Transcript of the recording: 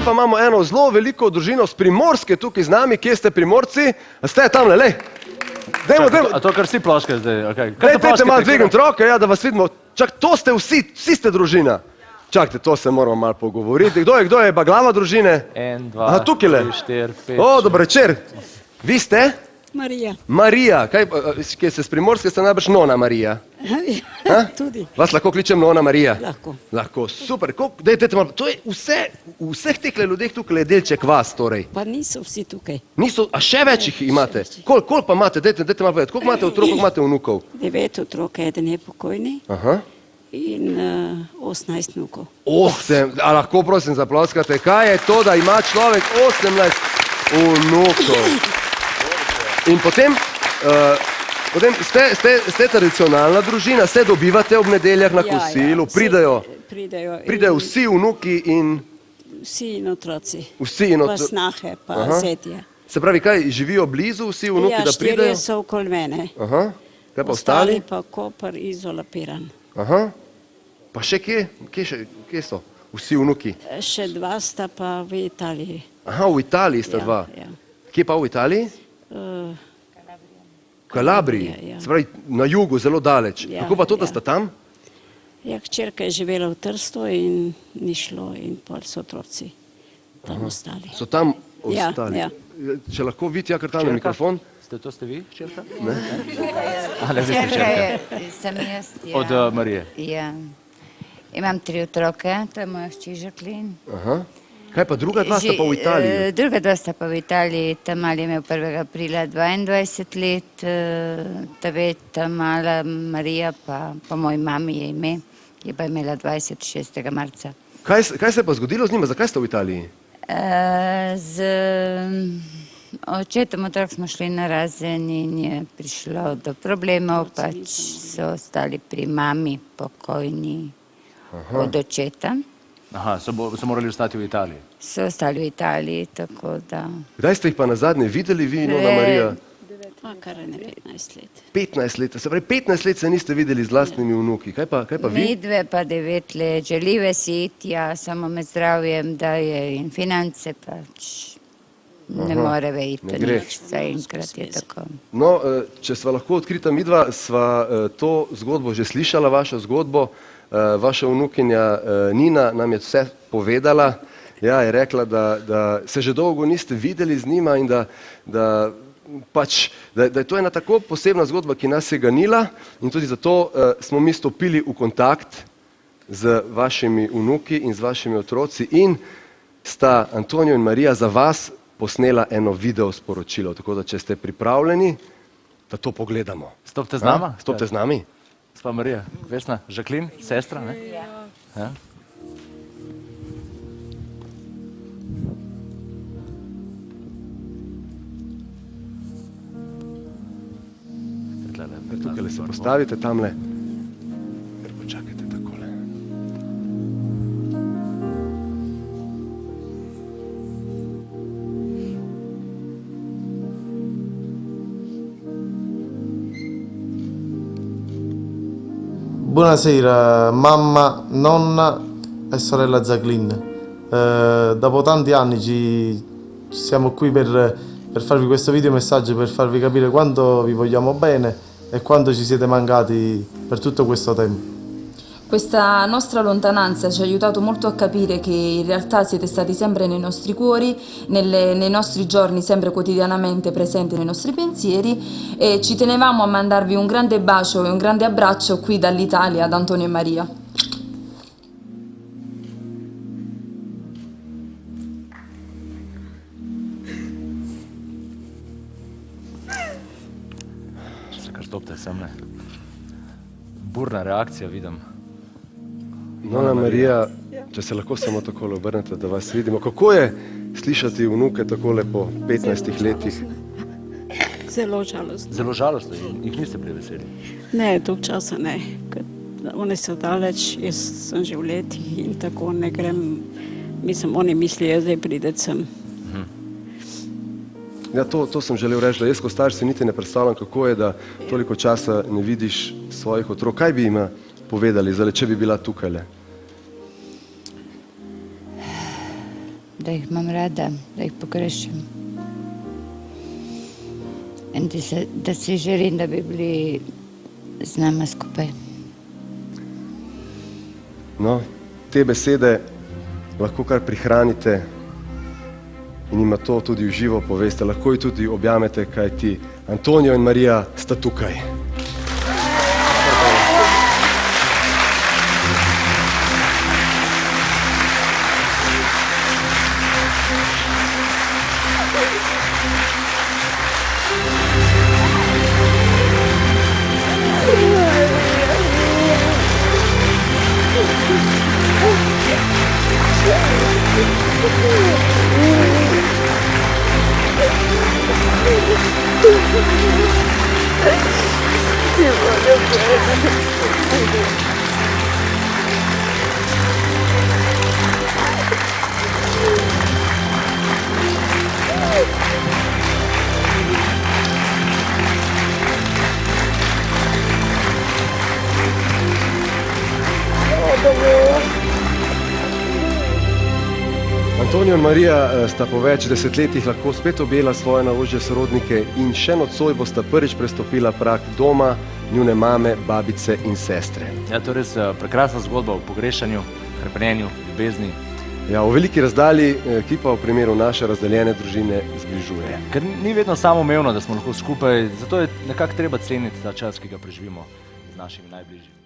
Zdaj pa imamo eno zelo veliko družino z Primorske tukaj z nami. Kje ste Primorci? A ste tamle, lej. Dajmo. A to kar vsi ploške zdaj, okej. Dajte malo dvigniti roke, ja, da vas vidimo. Čak, to ste vsi ste družina. Čakajte, to se moramo malo pogovoriti. Kdo je pa glava družine? 1, 2, Aha, tukaj le. 3, 4, 5. O, dober večer. Vi ste? Marija. Marija. Kaj ste z Primorske, ste najbrž Nona Marija? Tudi. Vas lahko kličem Nona Marija? Lahko. Lahko, super. Dajte malo. To je vseh teh ljudeh tukaj je delček vas, torej. Pa niso vsi tukaj. Niso, a še več jih imate? Koliko pa imate? Dajte malo povedati. Koliko imate otrok, koliko imate vnukov? 9 otrok, eden je pokojni. Aha. In 18 vnukov. 8, a lahko prosim zaploskate, kaj je to, da ima človek 18 vnukov? In potem ste tradicionalna družina, se dobivate ob nedeljah na kosilu, pridejo vsi vnuki in... Vsi in otroci. Pa snahe, pa zetje. Se pravi, kaj, živijo blizu vsi vnuki, da pridejo? Ja, 4 so okoli mene. Aha, kaj pa ostali? Ostali pa Koper, Izola, Piran. Aha, pa še kje so vsi vnuki? Še 2 sta pa v Italiji. Aha, v Italiji sta 2. Kje pa v Italiji? Kalabriji, se pravi na jugu, zelo daleč. Kako pa to, da sta tam? Ja, hčerka je živela v Trstu in ni šlo in pol so otroci tam ostali. So tam ostali? Ja. Če lahko vidite, ker tam je mikrofon. To ste vi, hčerka? Ne. Hčerka sem jaz, ja. Od Marije? Ja. Imam 3 otroke, to je moja hči Žaklin. Aha. Kaj pa druga 2 sta pa v Italiji? Druga 2 sta pa v Italiji, ta mali je imel 1. aprila 22 let, ta mala Marija pa po moji mami je ime, je pa imela 26. marca. Kaj se je pa zgodilo z njima, zakaj ste v Italiji? Z očetom otrok smo šli na razen in je prišlo do problemov, pač so ostali pri mami pokojni od očeta. Aha, so morali ostati v Italiji. So ostali v Italiji, tako da... Kdaj ste jih pa nazadnje videli vi, Nona Marija? Kar ne 15 let. 15 let, se pravi 15 let se niste videli z lastnimi vnuki, kaj pa vi? Midve pa 9 let, želive si iti, ja, samo med zdravjem, da je in finance pač ne more veiti, nič, zaenkrat je tako. No, če sva lahko odkrita midva, sva to zgodbo že slišala, vašo zgodbo, vaša vnukinja Nina nam je vse povedala, ja, je rekla, da se že dolgo niste videli z njima in da je to ena tako posebna zgodba, ki nas je ganila in tudi zato smo mi stopili v kontakt z vašimi vnuki in z vašimi otroci in sta Antonijo in Marija za vas posnela eno video sporočilo, tako da če ste pripravljeni, da to pogledamo. Stopite z nama? Stopite z nami. Gospa Marija, Vesna, Žaklin, sestra, ne? Ja. Tukaj se postavite tamle. Počakajte takole. Buonasera mamma, nonna e sorella Jacqueline. Dopo tanti anni siamo qui per farvi questo video messaggio, per farvi capire quanto vi vogliamo bene e quanto ci siete mancati per tutto questo tempo. Questa nostra lontananza ci ha aiutato molto a capire che in realtà siete stati sempre nei nostri cuori, nei nostri giorni, sempre quotidianamente presenti nei nostri pensieri e ci tenevamo a mandarvi un grande bacio e un grande abbraccio qui dall'Italia ad Antonio e Maria. Stopite sem, ne. Burna reakcija, vidim. Nona Marija, če se lahko samo takole obrnete, da vas vidimo. Kako je slišati vnuke takole po 15 letih? Zelo žalostno. Zelo žalostno, jih niste bili veseli? Ne, dolg časa ne. Oni so daleč, jaz sem že v letih in tako ne grem. Mislim, oni mislijo, zdaj pridem sem. Ja, to sem želel reči, da jaz kot starš si niti ne predstavljam, kako je, da toliko časa ne vidiš svojih otrok. Kaj bi jim povedali, če bi bila tukajle? da jih imam rada, da jih pogrešam. In da si želim, da bi bili z nama skupaj. No, te besede lahko kar prihranite in ima to tudi v živo poveste, lahko jih tudi objamete, kajti Antonijo in Marija sta tukaj. Antonijo in Marija sta po več desetletjih lahko spet objela svoje najožje sorodnike in še nocoj bosta prvič prestopila prag doma njune mame, babice in sestre. Ja, to je res prekrasna zgodba o pogrešanju, hrepenenju, ljubezni. Ja, v veliki razdalji, ki pa v primeru naše razdeljene družine zbližuje. Ker ni vedno samoumevno, da smo lahko skupaj, zato je nekako treba ceniti ta čas, ki ga preživimo z našimi najbližjimi.